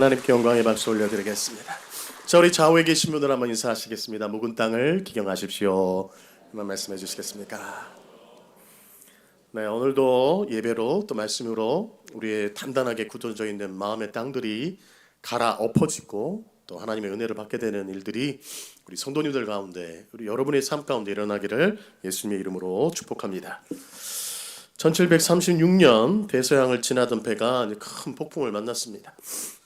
하나님께 영광의 박수 올려드리겠습니다. 자, 우리 좌우에 계신 분들 한번 인사하시겠습니다. 묵은 땅을 기경하십시오. 한번 말씀해 주시겠습니까? 네, 오늘도 예배로 또 말씀으로 우리의 단단하게 굳어져 있는 마음의 땅들이 갈아 엎어지고 또 하나님의 은혜를 받게 되는 일들이 우리 성도님들 가운데, 우리 여러분의 삶 가운데 일어나기를 예수님의 이름으로 축복합니다. 1736년 대서양을 지나던 배가 큰 폭풍을 만났습니다.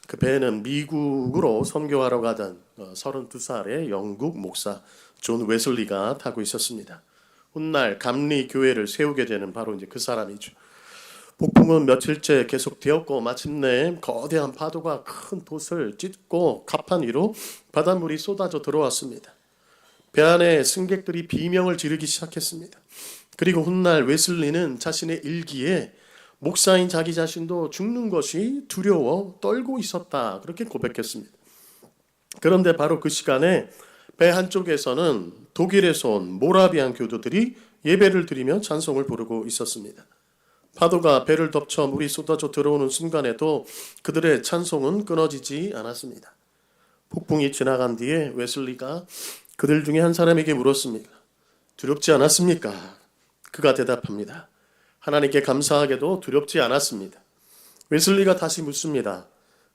그 배는 미국으로 선교하러 가던 32살의 영국 목사 존 웨슬리가 타고 있었습니다. 훗날 감리 교회를 세우게 되는 바로 이제 그 사람이죠. 폭풍은 며칠째 계속되었고 마침내 거대한 파도가 큰 돛을 찢고 갑판 위로 바닷물이 쏟아져 들어왔습니다. 배 안에 승객들이 비명을 지르기 시작했습니다. 그리고 훗날 웨슬리는 자신의 일기에 목사인 자기 자신도 죽는 것이 두려워 떨고 있었다, 그렇게 고백했습니다. 그런데 바로 그 시간에 배 한쪽에서는 독일에서 온 모라비안 교도들이 예배를 드리며 찬송을 부르고 있었습니다. 파도가 배를 덮쳐 물이 쏟아져 들어오는 순간에도 그들의 찬송은 끊어지지 않았습니다. 폭풍이 지나간 뒤에 웨슬리가 그들 중에 한 사람에게 물었습니다. 두렵지 않았습니까? 그가 대답합니다. 하나님께 감사하게도 두렵지 않았습니다. 웨슬리가 다시 묻습니다.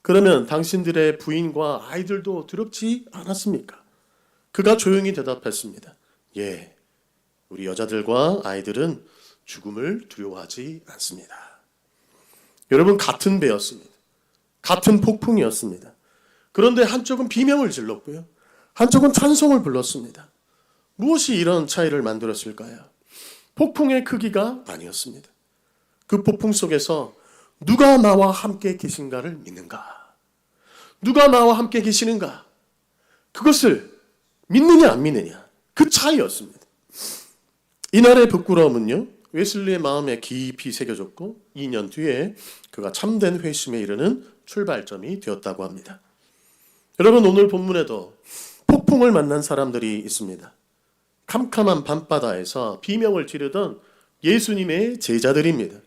그러면 당신들의 부인과 아이들도 두렵지 않았습니까? 그가 조용히 대답했습니다. 예, 우리 여자들과 아이들은 죽음을 두려워하지 않습니다. 여러분, 같은 배였습니다. 같은 폭풍이었습니다. 그런데 한쪽은 비명을 질렀고요, 한쪽은 찬송을 불렀습니다. 무엇이 이런 차이를 만들었을까요? 폭풍의 크기가 아니었습니다. 그 폭풍 속에서 누가 나와 함께 계신가를 믿는가? 누가 나와 함께 계시는가? 그것을 믿느냐 안 믿느냐, 그 차이였습니다. 이날의 부끄러움은요, 웨슬리의 마음에 깊이 새겨졌고 2년 뒤에 그가 참된 회심에 이르는 출발점이 되었다고 합니다. 여러분, 오늘 본문에도 폭풍을 만난 사람들이 있습니다. 캄캄한 밤바다에서 비명을 지르던 예수님의 제자들입니다.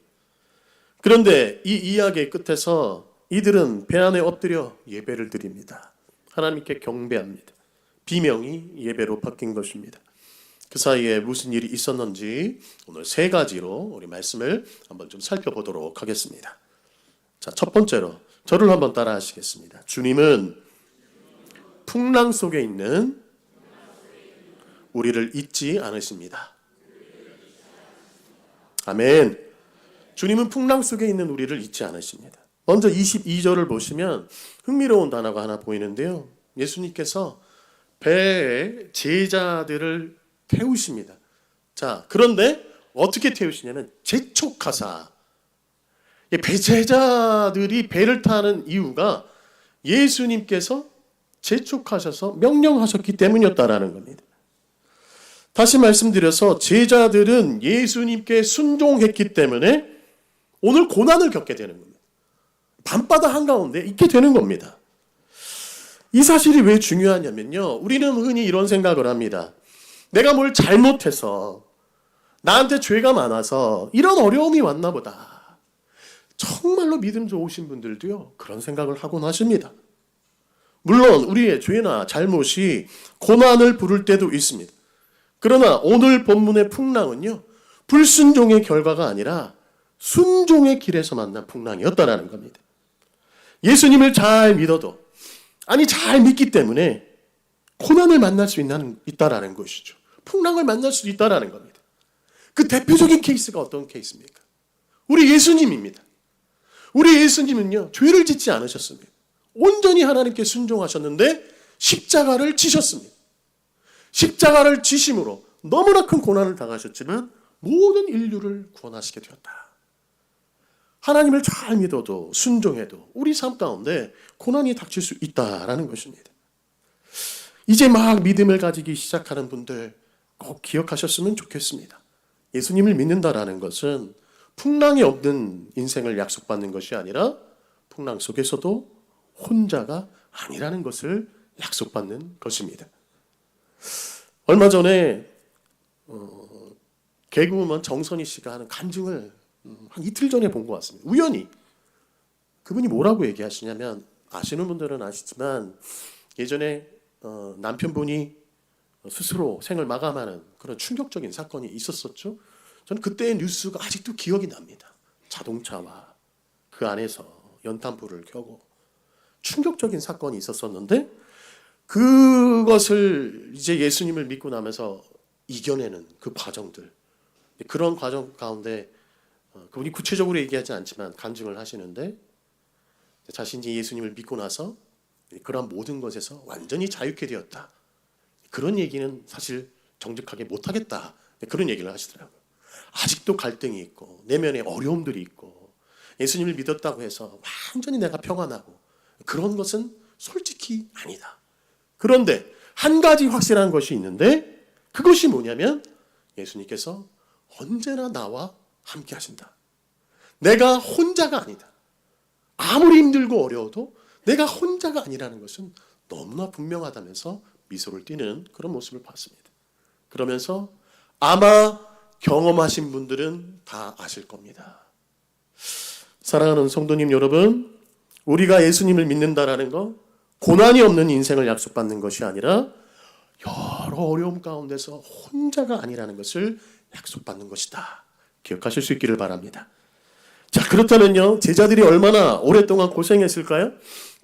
그런데 이 이야기의 끝에서 이들은 배 안에 엎드려 예배를 드립니다. 하나님께 경배합니다. 비명이 예배로 바뀐 것입니다. 그 사이에 무슨 일이 있었는지 오늘 세 가지로 우리 말씀을 한번 좀 살펴보도록 하겠습니다. 자, 첫 번째로 저를 한번 따라 하시겠습니다. 주님은 풍랑 속에 있는 우리를 잊지 않으십니다. 아멘. 주님은 풍랑 속에 있는 우리를 잊지 않으십니다. 먼저 22절을 보시면 흥미로운 단어가 하나 보이는데요. 예수님께서 배에 제자들을 태우십니다. 자, 그런데 어떻게 태우시냐면 재촉하사. 제자들이 배를 타는 이유가 예수님께서 재촉하셔서 명령하셨기 때문이었다라는 겁니다. 다시 말씀드려서 제자들은 예수님께 순종했기 때문에 오늘 고난을 겪게 되는 겁니다. 밤바다 한가운데 있게 되는 겁니다. 이 사실이 왜 중요하냐면요, 우리는 흔히 이런 생각을 합니다. 내가 뭘 잘못해서, 나한테 죄가 많아서 이런 어려움이 왔나 보다. 정말로 믿음 좋으신 분들도요, 그런 생각을 하곤 하십니다. 물론 우리의 죄나 잘못이 고난을 부를 때도 있습니다. 그러나 오늘 본문의 풍랑은요, 불순종의 결과가 아니라 순종의 길에서 만난 풍랑이었다라는 겁니다. 예수님을 잘 믿어도, 잘 믿기 때문에 고난을 만날 수 있다라는 것이죠. 풍랑을 만날 수 있다라는 겁니다. 그 대표적인 케이스가 어떤 케이스입니까? 우리 예수님입니다. 우리 예수님은요, 죄를 짓지 않으셨습니다. 온전히 하나님께 순종하셨는데 십자가를 지셨습니다. 십자가를 지심으로 너무나 큰 고난을 당하셨지만 모든 인류를 구원하시게 되었다. 하나님을 잘 믿어도 순종해도 우리 삶 가운데 고난이 닥칠 수 있다라는 것입니다. 이제 막 믿음을 가지기 시작하는 분들 꼭 기억하셨으면 좋겠습니다. 예수님을 믿는다라는 것은 풍랑이 없는 인생을 약속받는 것이 아니라 풍랑 속에서도 혼자가 아니라는 것을 약속받는 것입니다. 얼마 전에 개그우먼 정선희 씨가 하는 간증을 한 이틀 전에 본 것 같습니다. 우연히 그분이 뭐라고 얘기하시냐면 아시는 분들은 아시지만 예전에 남편분이 스스로 생을 마감하는 그런 충격적인 사건이 있었었죠. 저는 그때의 뉴스가 아직도 기억이 납니다. 자동차와 그 안에서 연탄불을 켜고 충격적인 사건이 있었었는데 그것을 이제 예수님을 믿고 나면서 이겨내는 그 과정들, 그런 과정 가운데 그분이 구체적으로 얘기하지 않지만 간증을 하시는데 자신이 예수님을 믿고 나서 그러한 모든 것에서 완전히 자유케 되었다. 그런 얘기는 사실 정직하게 못하겠다. 그런 얘기를 하시더라고요. 아직도 갈등이 있고 내면에 어려움들이 있고 예수님을 믿었다고 해서 완전히 내가 평안하고 그런 것은 솔직히 아니다. 그런데 한 가지 확실한 것이 있는데 그것이 뭐냐면 예수님께서 언제나 나와 함께 하신다. 내가 혼자가 아니다. 아무리 힘들고 어려워도 내가 혼자가 아니라는 것은 너무나 분명하다면서 미소를 띠는 그런 모습을 봤습니다. 그러면서 아마 경험하신 분들은 다 아실 겁니다. 사랑하는 성도님 여러분, 우리가 예수님을 믿는다라는 거 고난이 없는 인생을 약속받는 것이 아니라 여러 어려움 가운데서 혼자가 아니라는 것을 약속받는 것이다. 기억하실 수 있기를 바랍니다. 자, 그렇다면요, 제자들이 얼마나 오랫동안 고생했을까요?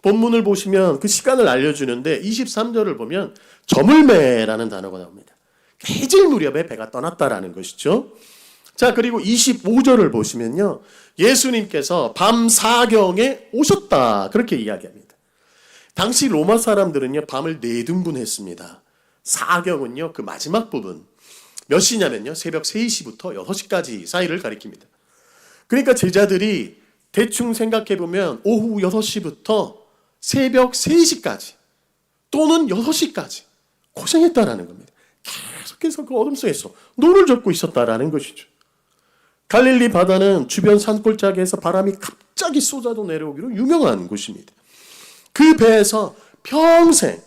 본문을 보시면 그 시간을 알려주는데 23절을 보면 저물매라는 단어가 나옵니다. 해질 무렵에 배가 떠났다라는 것이죠. 자, 그리고 25절을 보시면요, 예수님께서 밤 사경에 오셨다 그렇게 이야기합니다. 당시 로마 사람들은요 밤을 네등분했습니다. 사경은요 그 마지막 부분 몇 시냐면요 새벽 3시부터 6시까지 사이를 가리킵니다. 그러니까 제자들이 대충 생각해보면 오후 6시부터 새벽 3시까지 또는 6시까지 고생했다라는 겁니다. 계속해서 그 어둠 속에서 노를 젓고 있었다라는 것이죠. 갈릴리 바다는 주변 산골짜기에서 바람이 갑자기 쏟아져 내려오기로 유명한 곳입니다. 그 배에서 평생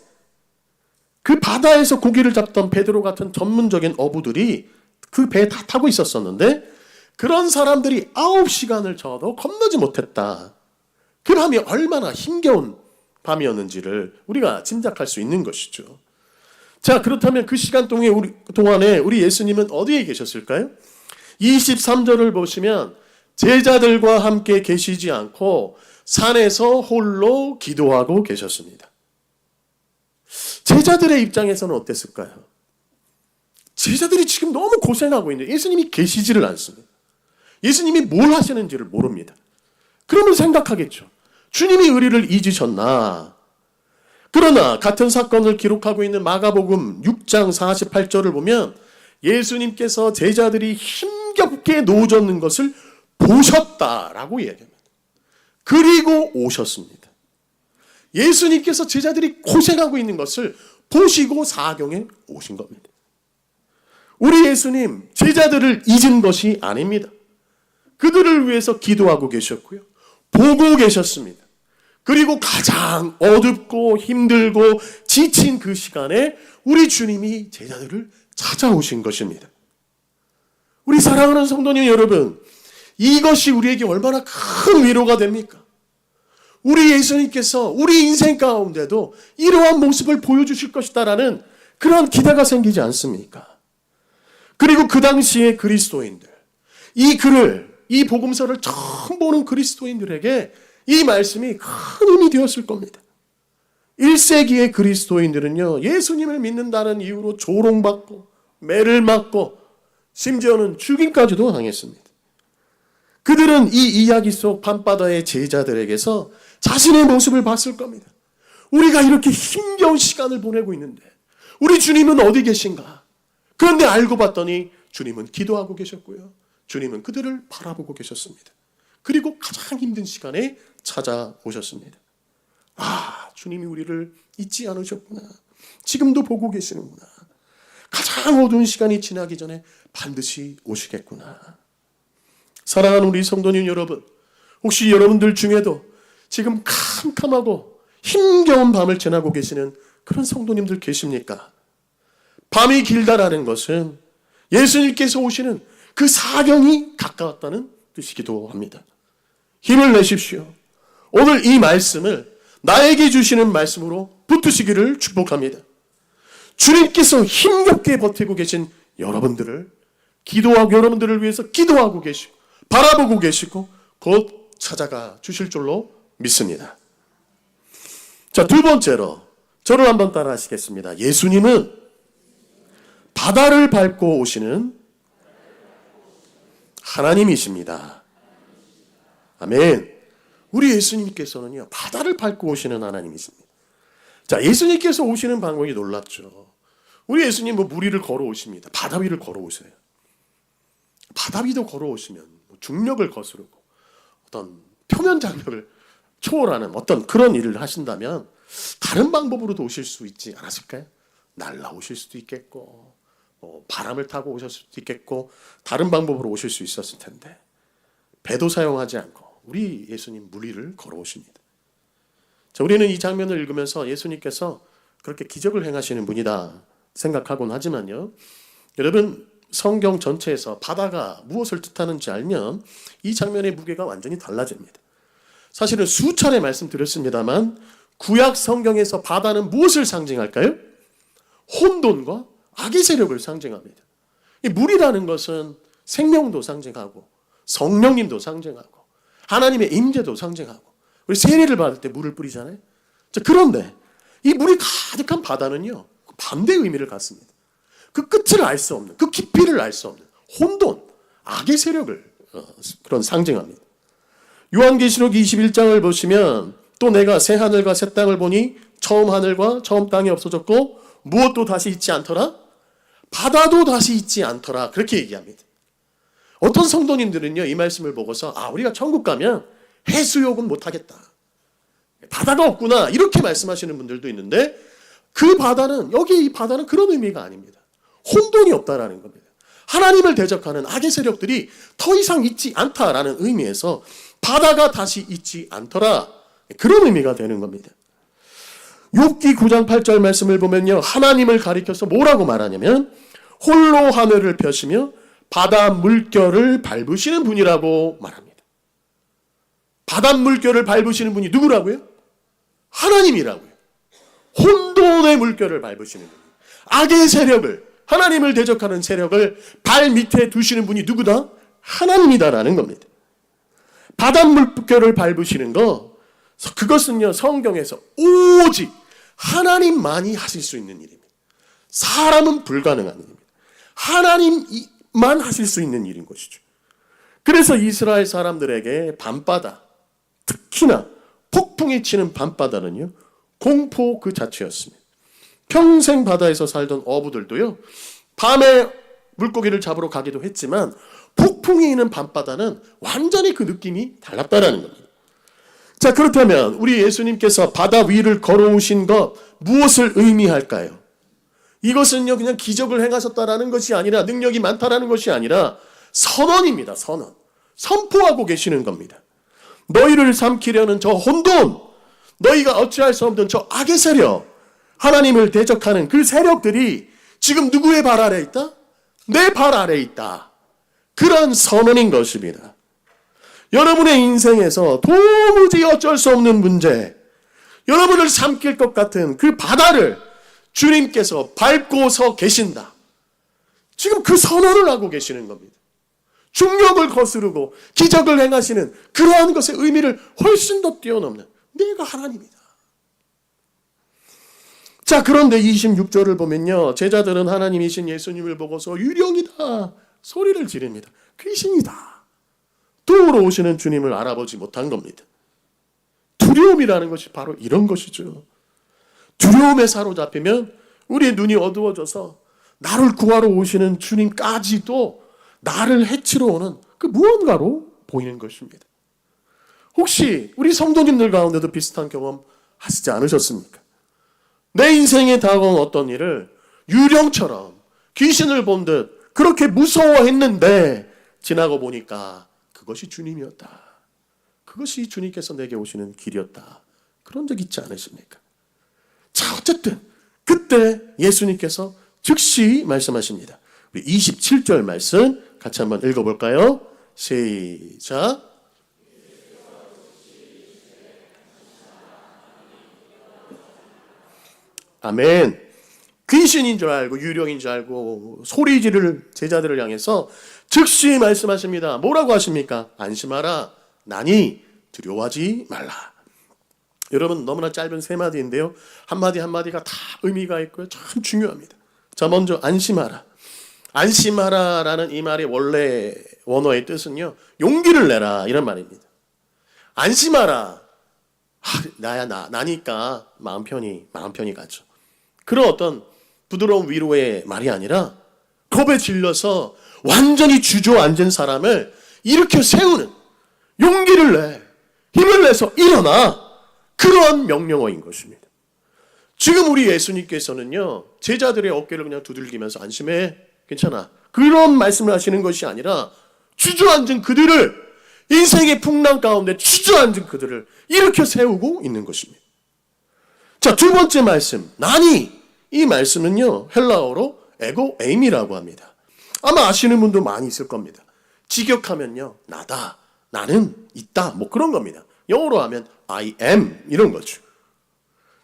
그 바다에서 고기를 잡던 베드로 같은 전문적인 어부들이 그 배에 다 타고 있었었는데 그런 사람들이 9시간을 저어도 건너지 못했다. 그 밤이 얼마나 힘겨운 밤이었는지를 우리가 짐작할 수 있는 것이죠. 자, 그렇다면 그 시간 동안에 우리 예수님은 어디에 계셨을까요? 23절을 보시면 제자들과 함께 계시지 않고 산에서 홀로 기도하고 계셨습니다. 제자들의 입장에서는 어땠을까요? 제자들이 지금 너무 고생하고 있는데 예수님이 계시지를 않습니다. 예수님이 뭘 하시는지를 모릅니다. 그러면 생각하겠죠. 주님이 우리를 잊으셨나? 그러나 같은 사건을 기록하고 있는 마가복음 6장 48절을 보면 예수님께서 제자들이 힘겹게 노젓는 것을 보셨다라고 이야기합니다. 그리고 오셨습니다. 예수님께서 제자들이 고생하고 있는 것을 보시고 사경에 오신 겁니다. 우리 예수님 제자들을 잊은 것이 아닙니다. 그들을 위해서 기도하고 계셨고요. 보고 계셨습니다. 그리고 가장 어둡고 힘들고 지친 그 시간에 우리 주님이 제자들을 찾아오신 것입니다. 우리 사랑하는 성도님 여러분, 이것이 우리에게 얼마나 큰 위로가 됩니까? 우리 예수님께서 우리 인생 가운데도 이러한 모습을 보여주실 것이다라는 그런 기대가 생기지 않습니까? 그리고 그 당시의 그리스도인들, 이 글을, 이 복음서를 처음 보는 그리스도인들에게 이 말씀이 큰 힘이 되었을 겁니다. 1세기의 그리스도인들은요, 예수님을 믿는다는 이유로 조롱받고 매를 맞고 심지어는 죽임까지도 당했습니다. 그들은 이 이야기 속 밤바다의 제자들에게서 자신의 모습을 봤을 겁니다. 우리가 이렇게 힘겨운 시간을 보내고 있는데 우리 주님은 어디 계신가? 그런데 알고 봤더니 주님은 기도하고 계셨고요. 주님은 그들을 바라보고 계셨습니다. 그리고 가장 힘든 시간에 찾아오셨습니다. 아, 주님이 우리를 잊지 않으셨구나. 지금도 보고 계시는구나. 가장 어두운 시간이 지나기 전에 반드시 오시겠구나. 사랑하는 우리 성도님 여러분, 혹시 여러분들 중에도 지금 캄캄하고 힘겨운 밤을 지나고 계시는 그런 성도님들 계십니까? 밤이 길다라는 것은 예수님께서 오시는 그 사경이 가까웠다는 뜻이기도 합니다. 힘을 내십시오. 오늘 이 말씀을 나에게 주시는 말씀으로 붙드시기를 축복합니다. 주님께서 힘겹게 버티고 계신 여러분들을 위해서 기도하고 계시고 바라보고 계시고 곧 찾아가 주실 줄로 믿습니다. 자, 두 번째로 저를 한번 따라 하시겠습니다. 예수님은 바다를 밟고 오시는 하나님이십니다. 아멘. 우리 예수님께서는요, 바다를 밟고 오시는 하나님이십니다. 자, 예수님께서 오시는 방법이 놀랍죠. 우리 예수님 물 위를 걸어오십니다. 바다 위를 걸어오세요. 바다 위도 걸어오시면 중력을 거스르고 어떤 표면 장력을 초월하는 어떤 그런 일을 하신다면 다른 방법으로도 오실 수 있지 않았을까요? 날라오실 수도 있겠고 바람을 타고 오실 수도 있겠고 다른 방법으로 오실 수 있었을 텐데 배도 사용하지 않고 우리 예수님 물 위를 걸어오십니다. 자, 우리는 이 장면을 읽으면서 예수님께서 그렇게 기적을 행하시는 분이다 생각하곤 하지만요, 여러분 성경 전체에서 바다가 무엇을 뜻하는지 알면 이 장면의 무게가 완전히 달라집니다. 사실은 수차례 말씀드렸습니다만 구약 성경에서 바다는 무엇을 상징할까요? 혼돈과 악의 세력을 상징합니다. 이 물이라는 것은 생명도 상징하고 성령님도 상징하고 하나님의 임재도 상징하고 우리 세례를 받을 때 물을 뿌리잖아요. 자, 그런데 이 물이 가득한 바다는요, 반대의 의미를 갖습니다. 그 끝을 알 수 없는, 그 깊이를 알 수 없는 혼돈, 악의 세력을 그런 상징합니다. 요한계시록 21장을 보시면 또 내가 새 하늘과 새 땅을 보니 처음 하늘과 처음 땅이 없어졌고 무엇도 다시 있지 않더라, 바다도 다시 있지 않더라, 그렇게 얘기합니다. 어떤 성도님들은요, 이 말씀을 보고서 우리가 천국 가면 해수욕은 못하겠다, 바다가 없구나, 이렇게 말씀하시는 분들도 있는데 그 바다는, 여기 이 바다는 그런 의미가 아닙니다. 혼돈이 없다라는 겁니다. 하나님을 대적하는 악의 세력들이 더 이상 있지 않다라는 의미에서 바다가 다시 있지 않더라, 그런 의미가 되는 겁니다. 욥기 9장 8절 말씀을 보면요, 하나님을 가리켜서 뭐라고 말하냐면 홀로 하늘을 펴시며 바다 물결을 밟으시는 분이라고 말합니다. 바다 물결을 밟으시는 분이 누구라고요? 하나님이라고요. 혼돈의 물결을 밟으시는 분, 악의 세력을, 하나님을 대적하는 세력을 발 밑에 두시는 분이 누구다? 하나님이다라는 겁니다. 바다 물결을 밟으시는 거, 그것은요, 성경에서 오직 하나님만이 하실 수 있는 일입니다. 사람은 불가능한 일입니다. 하나님만 하실 수 있는 일인 것이죠. 그래서 이스라엘 사람들에게 밤바다, 특히나 폭풍이 치는 밤바다는요, 공포 그 자체였습니다. 평생 바다에서 살던 어부들도요, 밤에 물고기를 잡으러 가기도 했지만 폭풍이 있는 밤바다는 완전히 그 느낌이 달랐다라는 겁니다. 자, 그렇다면 우리 예수님께서 바다 위를 걸어오신 것 무엇을 의미할까요? 이것은요, 그냥 기적을 행하셨다라는 것이 아니라, 능력이 많다라는 것이 아니라 선언입니다. 선언. 선포하고 계시는 겁니다. 너희를 삼키려는 저 혼돈, 너희가 어찌할 수 없는 저 악의 세력, 하나님을 대적하는 그 세력들이 지금 누구의 발 아래 있다? 내 발 아래 있다. 그런 선언인 것입니다. 여러분의 인생에서 도무지 어쩔 수 없는 문제, 여러분을 삼킬 것 같은 그 바다를 주님께서 밟고 서 계신다. 지금 그 선언을 하고 계시는 겁니다. 중력을 거스르고 기적을 행하시는 그러한 것의 의미를 훨씬 더 뛰어넘는 내가 하나님이다. 자, 그런데 26절을 보면요, 제자들은 하나님이신 예수님을 보고서 유령이다 소리를 지릅니다. 귀신이다. 도우러 오시는 주님을 알아보지 못한 겁니다. 두려움이라는 것이 바로 이런 것이죠. 두려움에 사로잡히면 우리의 눈이 어두워져서 나를 구하러 오시는 주님까지도 나를 해치러 오는 그 무언가로 보이는 것입니다. 혹시 우리 성도님들 가운데도 비슷한 경험 하시지 않으셨습니까? 내 인생에 다가온 어떤 일을 유령처럼 귀신을 본 듯 그렇게 무서워했는데 지나고 보니까 그것이 주님이었다. 그것이 주님께서 내게 오시는 길이었다. 그런 적 있지 않으십니까? 자, 어쨌든 그때 예수님께서 즉시 말씀하십니다. 우리 27절 말씀 같이 한번 읽어볼까요? 시작. 아멘. 귀신인 줄 알고 유령인 줄 알고 소리 지를 제자들을 향해서 즉시 말씀하십니다. 뭐라고 하십니까? 안심하라. 나니 두려워하지 말라. 여러분, 너무나 짧은 세 마디인데요, 한마디 한마디가 다 의미가 있고요, 참 중요합니다. 자, 먼저 안심하라. 안심하라라는 이 말의 원래 원어의 뜻은요, 용기를 내라, 이런 말입니다. 안심하라. 나니까 마음 편히 가죠. 그런 어떤 부드러운 위로의 말이 아니라 겁에 질려서 완전히 주저앉은 사람을 일으켜 세우는, 용기를 내, 힘을 내서 일어나, 그러한 명령어인 것입니다. 지금 우리 예수님께서는요, 제자들의 어깨를 그냥 두들기면서 안심해, 괜찮아, 그런 말씀을 하시는 것이 아니라 주저앉은 그들을, 인생의 풍랑 가운데 주저앉은 그들을 일으켜 세우고 있는 것입니다. 자, 두 번째 말씀, 나니. 이 말씀은요, 헬라어로 에고 에임이라고 합니다. 아마 아시는 분도 많이 있을 겁니다. 직역하면요, 나다, 나는 있다, 뭐 그런 겁니다. 영어로 하면 I am, 이런 거죠.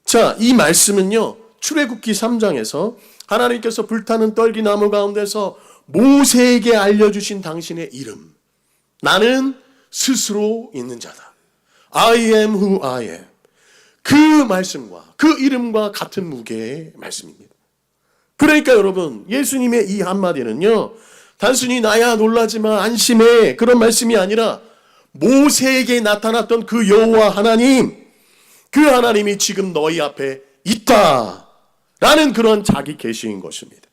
자, 이 말씀은요, 출애굽기 3장에서 하나님께서 불타는 떨기나무 가운데서 모세에게 알려주신 당신의 이름, 나는 스스로 있는 자다, I am who I am, 그 말씀과 그 이름과 같은 무게의 말씀입니다. 그러니까 여러분, 예수님의 이 한마디는요, 단순히 나야 놀라지 마, 안심해, 그런 말씀이 아니라 모세에게 나타났던 그 여호와 하나님, 그 하나님이 지금 너희 앞에 있다 라는 그런 자기 계시인 것입니다.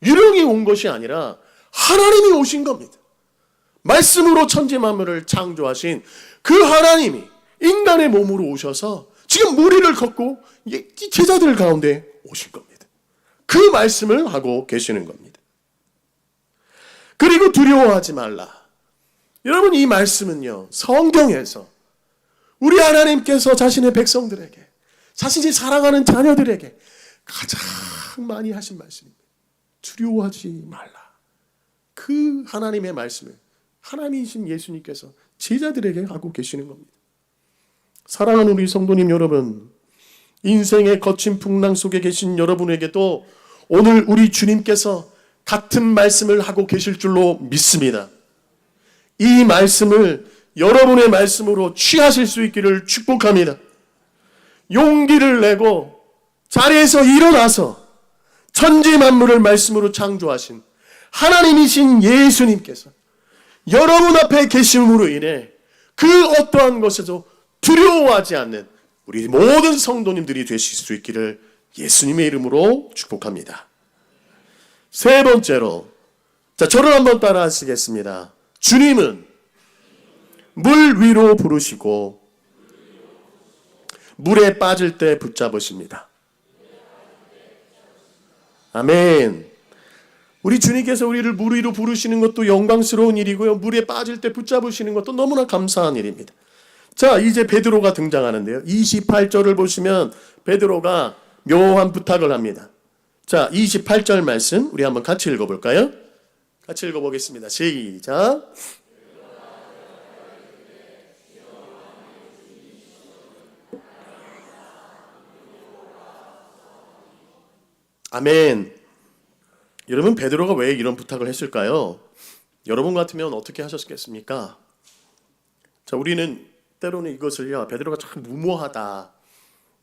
유령이 온 것이 아니라 하나님이 오신 겁니다. 말씀으로 천지 만물을 창조하신 그 하나님이 인간의 몸으로 오셔서 지금 무리를 걷고 제자들 가운데 오신 겁니다. 그 말씀을 하고 계시는 겁니다. 그리고 두려워하지 말라. 여러분, 이 말씀은요, 성경에서 우리 하나님께서 자신의 백성들에게, 자신이 사랑하는 자녀들에게 가장 많이 하신 말씀입니다. 두려워하지 말라. 그 하나님의 말씀을 하나님이신 예수님께서 제자들에게 하고 계시는 겁니다. 사랑하는 우리 성도님 여러분, 인생의 거친 풍랑 속에 계신 여러분에게도 오늘 우리 주님께서 같은 말씀을 하고 계실 줄로 믿습니다. 이 말씀을 여러분의 말씀으로 취하실 수 있기를 축복합니다. 용기를 내고 자리에서 일어나서 천지 만물을 말씀으로 창조하신 하나님이신 예수님께서 여러분 앞에 계심으로 인해 그 어떠한 것에도 두려워하지 않는 우리 모든 성도님들이 되실 수 있기를 예수님의 이름으로 축복합니다. 세 번째로, 자, 저를 한번 따라 하시겠습니다. 주님은 물 위로 부르시고 물에 빠질 때 붙잡으십니다. 아멘. 우리 주님께서 우리를 물 위로 부르시는 것도 영광스러운 일이고요, 물에 빠질 때 붙잡으시는 것도 너무나 감사한 일입니다. 자, 이제 베드로가 등장하는데요, 28절을 보시면 베드로가 묘한 부탁을 합니다. 자, 28절 말씀 우리 한번 같이 읽어볼까요? 같이 읽어보겠습니다. 시작. 아멘. 여러분, 베드로가 왜 이런 부탁을 했을까요? 여러분 같으면 어떻게 하셨겠습니까? 자, 우리는 때로는 이것을요, 베드로가 참 무모하다,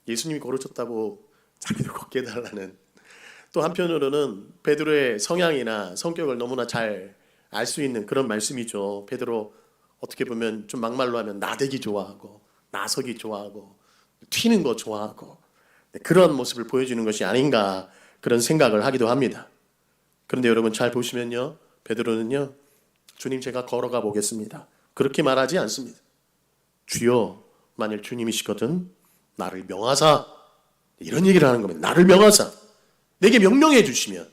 예수님이 걸으셨다고 자기도 걷게 해달라는, 또 한편으로는 베드로의 성향이나 성격을 너무나 잘 알 수 있는 그런 말씀이죠. 베드로 어떻게 보면 좀 막말로 하면 나대기 좋아하고 나서기 좋아하고 튀는 거 좋아하고 그런 모습을 보여주는 것이 아닌가, 그런 생각을 하기도 합니다. 그런데 여러분 잘 보시면요, 베드로는요, 주님 제가 걸어가 보겠습니다, 그렇게 말하지 않습니다. 주여, 만일 주님이시거든 나를 명하사, 이런 얘기를 하는 겁니다. 나를 명하사, 내게 명령해 주시면,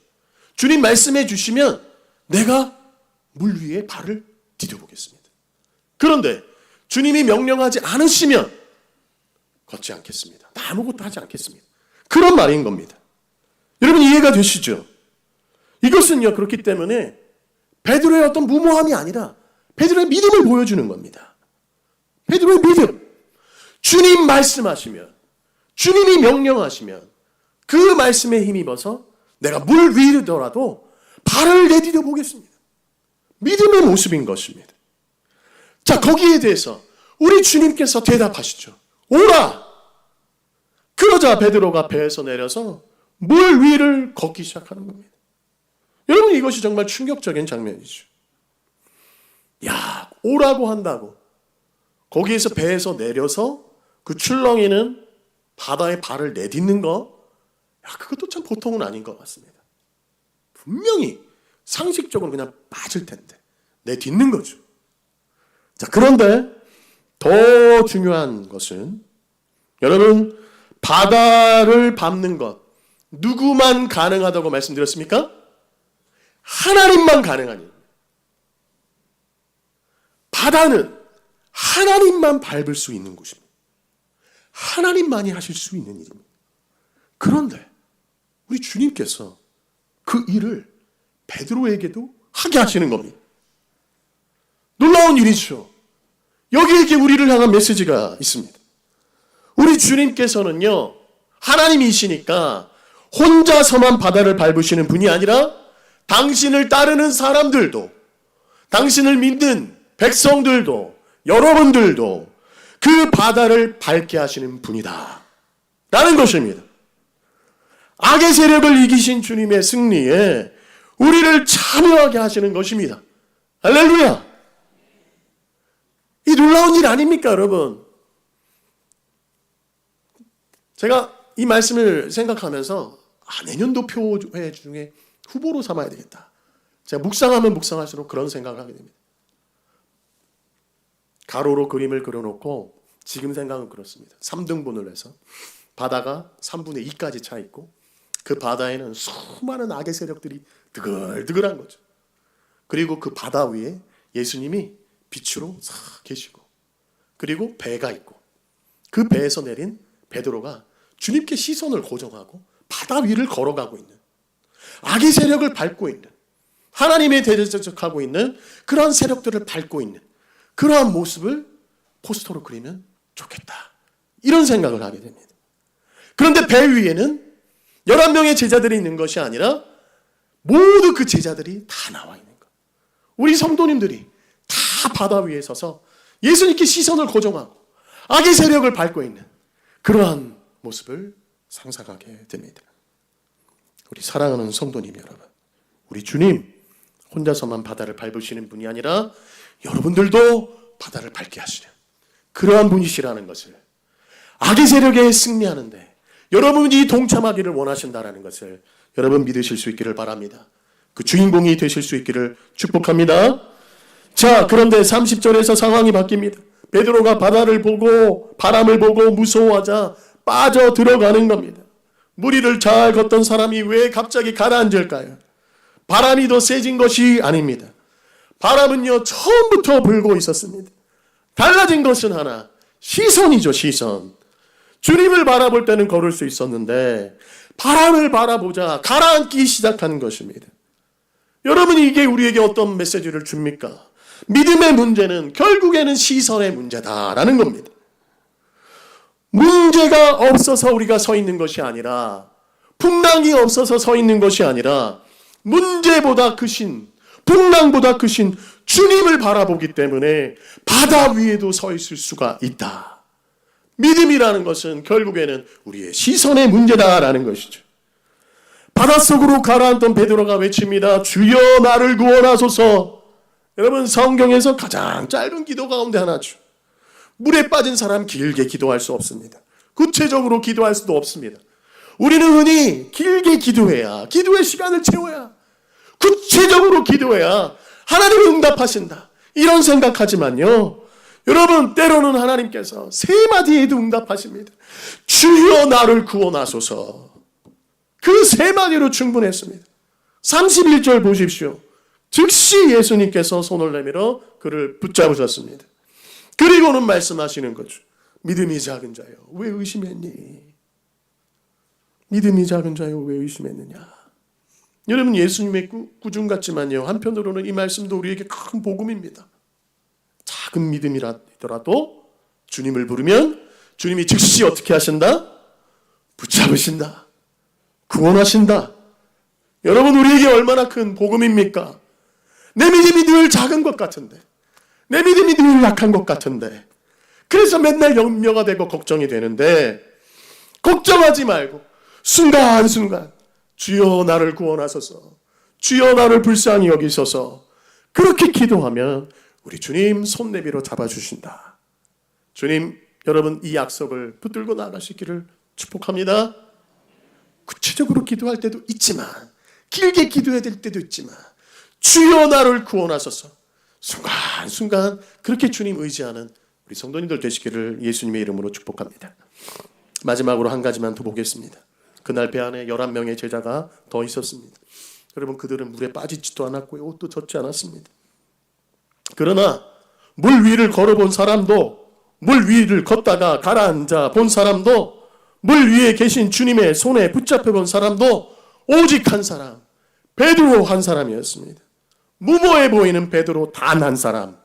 주님 말씀해 주시면 내가 물 위에 발을 디뎌보겠습니다. 그런데 주님이 명령하지 않으시면 걷지 않겠습니다. 아무것도 하지 않겠습니다. 그런 말인 겁니다. 여러분 이해가 되시죠? 이것은요, 그렇기 때문에 베드로의 어떤 무모함이 아니라 베드로의 믿음을 보여주는 겁니다. 베드로의 믿음. 주님 말씀하시면, 주님이 명령하시면 그 말씀에 힘입어서 내가 물 위더라도 발을 내디뎌 보겠습니다. 믿음의 모습인 것입니다. 자, 거기에 대해서 우리 주님께서 대답하시죠. 오라! 그러자 베드로가 배에서 내려서 물 위를 걷기 시작하는 겁니다. 여러분, 이것이 정말 충격적인 장면이죠. 야, 오라고 한다고 거기에서 배에서 내려서 그 출렁이는 바다에 발을 내딛는 거, 야, 그것도 참 보통은 아닌 것 같습니다. 분명히 상식적으로 그냥 빠질 텐데 내딛는 거죠. 자, 그런데 더 중요한 것은 여러분, 바다를 밟는 것 누구만 가능하다고 말씀드렸습니까? 하나님만 가능하니. 바다는 하나님만 밟을 수 있는 곳입니다. 하나님만이 하실 수 있는 일입니다. 그런데 우리 주님께서 그 일을 베드로에게도 하게 하시는 겁니다. 놀라운 일이죠. 여기에 우리를 향한 메시지가 있습니다. 우리 주님께서는요, 하나님이시니까 혼자서만 바다를 밟으시는 분이 아니라 당신을 따르는 사람들도, 당신을 믿는 백성들도, 여러분들도 그 바다를 밟게 하시는 분이다 라는 것입니다. 악의 세력을 이기신 주님의 승리에 우리를 참여하게 하시는 것입니다. 할렐루야! 이 놀라운 일 아닙니까, 여러분? 제가 이 말씀을 생각하면서 내년도 표회 중에 후보로 삼아야 되겠다. 제가 묵상하면 묵상할수록 그런 생각을 하게 됩니다. 가로로 그림을 그려놓고 지금 생각은 그렇습니다. 3등분을 해서 바다가 3분의 2까지 차 있고 그 바다에는 수많은 악의 세력들이 드글드글한 거죠. 그리고 그 바다 위에 예수님이 빛으로 싹 계시고, 그리고 배가 있고, 그 배에서 내린 베드로가 주님께 시선을 고정하고 바다 위를 걸어가고 있는, 악의 세력을 밟고 있는, 하나님의 대적하고 있는 그러한 세력들을 밟고 있는 그러한 모습을 포스터로 그리면 좋겠다, 이런 생각을 하게 됩니다. 그런데 배 위에는 11명의 제자들이 있는 것이 아니라 모두 그 제자들이 다 나와 있는 것. 우리 성도님들이 다 바다 위에 서서 예수님께 시선을 고정하고 악의 세력을 밟고 있는 그러한 모습을 상상하게 됩니다. 우리 사랑하는 성도님 여러분, 우리 주님 혼자서만 바다를 밟으시는 분이 아니라 여러분들도 바다를 밟게 하시는 그러한 분이시라는 것을, 악의 세력에 승리하는데 여러분이 동참하기를 원하신다라는 것을 여러분 믿으실 수 있기를 바랍니다. 그 주인공이 되실 수 있기를 축복합니다. 자, 그런데 30절에서 상황이 바뀝니다. 베드로가 바다를 보고 바람을 보고 무서워하자 빠져 들어가는 겁니다. 무리를 잘 걷던 사람이 왜 갑자기 가라앉을까요? 바람이 더 세진 것이 아닙니다. 바람은요, 처음부터 불고 있었습니다. 달라진 것은 하나, 시선이죠, 시선. 주님을 바라볼 때는 걸을 수 있었는데 바람을 바라보자 가라앉기 시작하는 것입니다. 여러분, 이게 우리에게 어떤 메시지를 줍니까? 믿음의 문제는 결국에는 시선의 문제다라는 겁니다. 문제가 없어서 우리가 서 있는 것이 아니라, 풍랑이 없어서 서 있는 것이 아니라, 문제보다 크신, 풍랑보다 크신 주님을 바라보기 때문에 바다 위에도 서 있을 수가 있다. 믿음이라는 것은 결국에는 우리의 시선의 문제다라는 것이죠. 바닷속으로 가라앉던 베드로가 외칩니다. 주여 나를 구원하소서. 여러분, 성경에서 가장 짧은 기도 가운데 하나죠. 물에 빠진 사람 길게 기도할 수 없습니다. 구체적으로 기도할 수도 없습니다. 우리는 흔히 길게 기도해야, 기도의 시간을 채워야, 구체적으로 기도해야 하나님이 응답하신다, 이런 생각하지만요, 여러분, 때로는 하나님께서 세 마디에도 응답하십니다. 주여 나를 구원하소서. 그 세 마디로 충분했습니다. 31절 보십시오. 즉시 예수님께서 손을 내밀어 그를 붙잡으셨습니다. 그리고는 말씀하시는 거죠. 믿음이 작은 자여 왜 의심했니? 믿음이 작은 자여 왜 의심했느냐? 여러분, 예수님의 꾸중 같지만요, 한편으로는 이 말씀도 우리에게 큰 복음입니다. 작은 믿음이라도 주님을 부르면 주님이 즉시 어떻게 하신다? 붙잡으신다. 구원하신다. 여러분, 우리에게 얼마나 큰 복음입니까? 내 믿음이 늘 작은 것 같은데, 내 믿음이 늘 약한 것 같은데, 그래서 맨날 염려가 되고 걱정이 되는데, 걱정하지 말고 순간순간 주여 나를 구원하소서, 주여 나를 불쌍히 여기소서, 그렇게 기도하면 우리 주님 손 내밀어 잡아주신다. 주님, 여러분 이 약속을 붙들고 나가시기를 축복합니다. 구체적으로 기도할 때도 있지만, 길게 기도해야 될 때도 있지만, 주여 나를 구원하소서, 순간순간 그렇게 주님 의지하는 우리 성도님들 되시기를 예수님의 이름으로 축복합니다. 마지막으로 한 가지만 더 보겠습니다. 그날 배 안에 11명의 제자가 더 있었습니다. 여러분, 그들은 물에 빠지지도 않았고요, 옷도 젖지 않았습니다. 그러나 물 위를 걸어본 사람도, 물 위를 걷다가 가라앉아 본 사람도, 물 위에 계신 주님의 손에 붙잡혀 본 사람도 오직 한 사람, 베드로 한 사람이었습니다. 무모해 보이는 베드로 단 한 사람,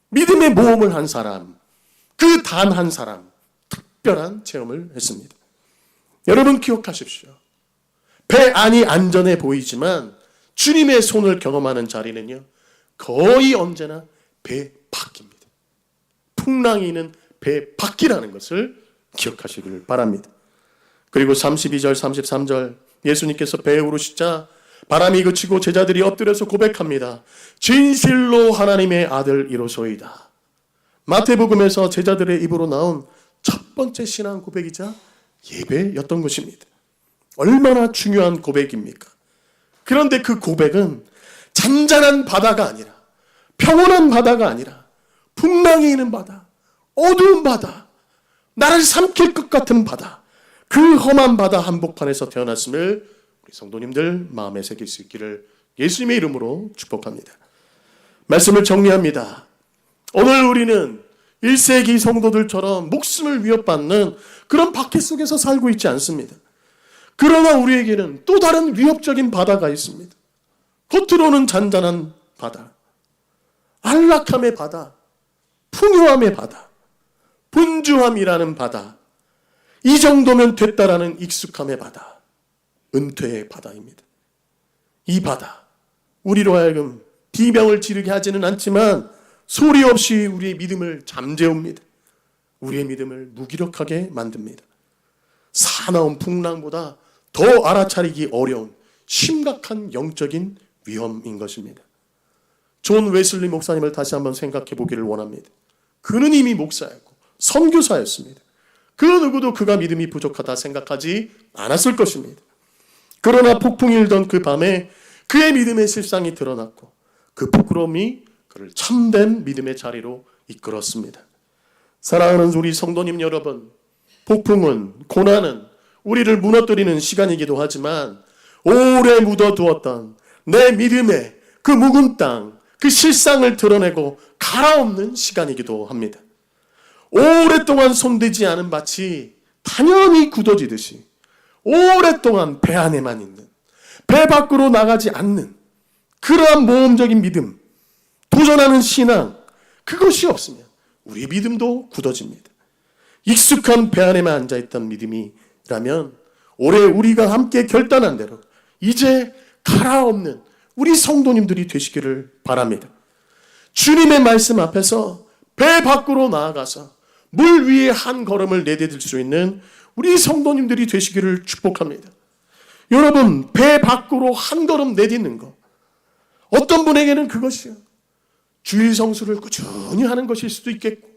믿음의 모험을 한 사람, 그 단 한 사람, 특별한 체험을 했습니다. 여러분 기억하십시오. 배 안이 안전해 보이지만 주님의 손을 경험하는 자리는요, 거의 언제나 배 밖입니다. 풍랑이 있는 배 밖이라는 것을 기억하시길 바랍니다. 그리고 32절 33절 예수님께서 배에 오르시자 바람이 그치고 제자들이 엎드려서 고백합니다. 진실로 하나님의 아들이로소이다. 마태복음에서 제자들의 입으로 나온 첫 번째 신앙 고백이자 예배였던 것입니다. 얼마나 중요한 고백입니까? 그런데 그 고백은 잔잔한 바다가 아니라, 평온한 바다가 아니라, 풍랑이 있는 바다, 어두운 바다, 나를 삼킬 것 같은 바다, 그 험한 바다 한복판에서 태어났음을 우리 성도님들 마음에 새길 수 있기를 예수님의 이름으로 축복합니다. 말씀을 정리합니다. 오늘 우리는 1세기 성도들처럼 목숨을 위협받는 그런 박해 속에서 살고 있지 않습니다. 그러나 우리에게는 또 다른 위협적인 바다가 있습니다. 겉으로는 잔잔한 바다, 안락함의 바다, 풍요함의 바다, 분주함이라는 바다, 이 정도면 됐다라는 익숙함의 바다, 은퇴의 바다입니다. 이 바다, 우리로 하여금 비명을 지르게 하지는 않지만 소리 없이 우리의 믿음을 잠재웁니다. 우리의 믿음을 무기력하게 만듭니다. 사나운 풍랑보다 더 알아차리기 어려운 심각한 영적인 위험인 것입니다. 존 웨슬리 목사님을 다시 한번 생각해 보기를 원합니다. 그는 이미 목사였고 선교사였습니다. 그 누구도 그가 믿음이 부족하다 생각하지 않았을 것입니다. 그러나 폭풍이 일던 그 밤에 그의 믿음의 실상이 드러났고 그 부끄러움이 그를 참된 믿음의 자리로 이끌었습니다. 사랑하는 우리 성도님 여러분, 폭풍은, 고난은 우리를 무너뜨리는 시간이기도 하지만 오래 묻어두었던 내 믿음의 그 묵은 땅, 그 실상을 드러내고 갈아엎는 시간이기도 합니다. 오랫동안 손대지 않은 밭이 당연히 굳어지듯이 오랫동안 배 안에만 있는, 배 밖으로 나가지 않는 그러한 모험적인 믿음, 도전하는 신앙, 그것이 없으면 우리 믿음도 굳어집니다. 익숙한 배 안에만 앉아있던 믿음이라면 올해 우리가 함께 결단한 대로 이제 갈아엎는 우리 성도님들이 되시기를 바랍니다. 주님의 말씀 앞에서 배 밖으로 나아가서 물 위에 한 걸음을 내디딜 수 있는 우리 성도님들이 되시기를 축복합니다. 여러분, 배 밖으로 한 걸음 내딛는 것, 어떤 분에게는 그것이요, 주일 성수를 꾸준히 하는 것일 수도 있겠고,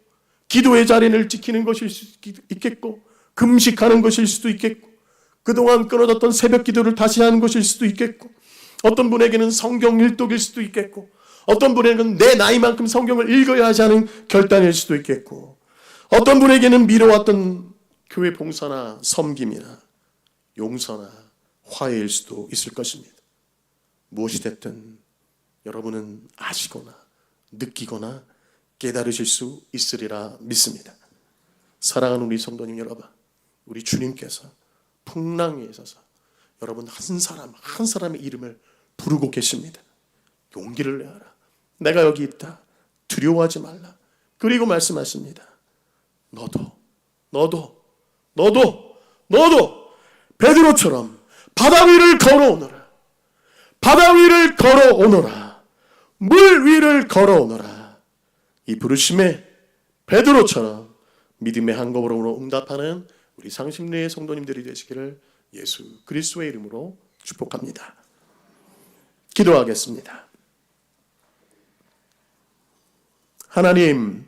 기도의 자리를 지키는 것일 수도 있겠고, 금식하는 것일 수도 있겠고, 그동안 끊어졌던 새벽 기도를 다시 하는 것일 수도 있겠고, 어떤 분에게는 성경 일독일 수도 있겠고, 어떤 분에게는 내 나이만큼 성경을 읽어야 하지 않은 결단일 수도 있겠고, 어떤 분에게는 미뤄왔던 교회 봉사나 섬김이나 용서나 화해일 수도 있을 것입니다. 무엇이 됐든 여러분은 아시거나 느끼거나 깨달으실 수 있으리라 믿습니다. 사랑하는 우리 성도님 여러분, 우리 주님께서 풍랑 위에 서서 여러분 한 사람 한 사람의 이름을 부르고 계십니다. 용기를 내어라. 내가 여기 있다. 두려워하지 말라. 그리고 말씀하십니다. 너도 베드로처럼 바다 위를 걸어오너라. 바다 위를 걸어오너라. 물 위를 걸어오너라. 이 부르심에 베드로처럼 믿음의 한 걸음으로 응답하는 우리 상심리의 성도님들이 되시기를 예수 그리스도의 이름으로 축복합니다. 기도하겠습니다. 하나님,